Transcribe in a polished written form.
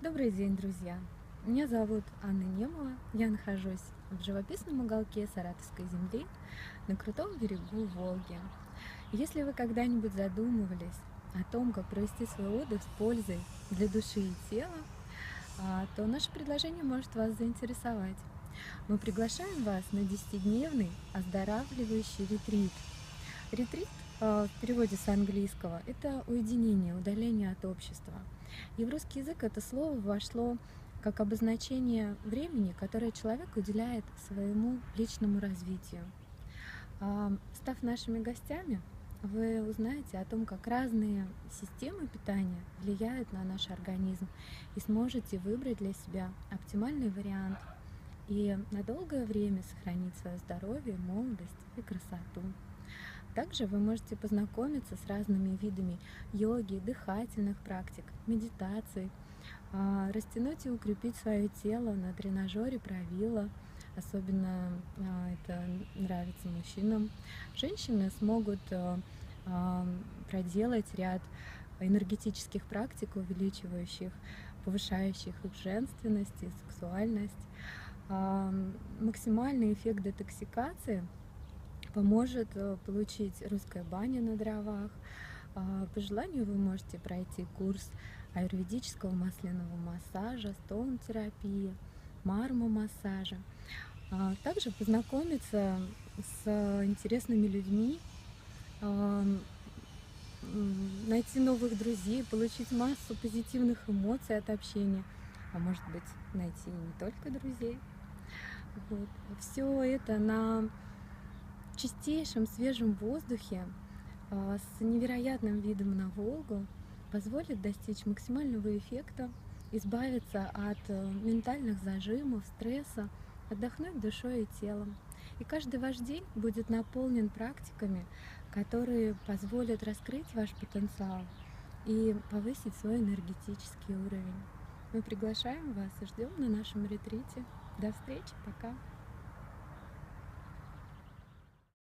Добрый день, друзья! Меня зовут Анна Немова. Я нахожусь в живописном уголке Саратовской земли на крутом берегу Волги. Если вы когда-нибудь задумывались о том, как провести свой отдых с пользой для души и тела, то наше предложение может вас заинтересовать. Мы приглашаем вас на 10-дневный оздоравливающий ретрит. Ретрит в переводе с английского — это уединение, удаление от общества. И в русский язык это слово вошло как обозначение времени, которое человек уделяет своему личному развитию. Став нашими гостями, вы узнаете о том, как разные системы питания влияют на наш организм, и сможете выбрать для себя оптимальный вариант и на долгое время сохранить свое здоровье, молодость и красоту. Также вы можете познакомиться с разными видами йоги, дыхательных практик, медитаций, растянуть и укрепить свое тело на тренажере правила. Особенно это нравится мужчинам. Женщины смогут проделать ряд энергетических практик, увеличивающих, повышающих их женственность и сексуальность. Максимальный эффект детоксикации поможет получить русская баня на дровах. По желанию вы можете пройти курс аюрведического масляного массажа, стоун-терапии, мармо-массажа. Также познакомиться с интересными людьми, найти новых друзей, получить массу позитивных эмоций от общения, а может быть, найти не только друзей. Вот. Все это на чистейшем свежем воздухе с невероятным видом на Волгу позволит достичь максимального эффекта, избавиться от ментальных зажимов, стресса, отдохнуть душой и телом. И каждый ваш день будет наполнен практиками, которые позволят раскрыть ваш потенциал и повысить свой энергетический уровень. Мы приглашаем вас и ждем на нашем ретрите. До встречи, пока!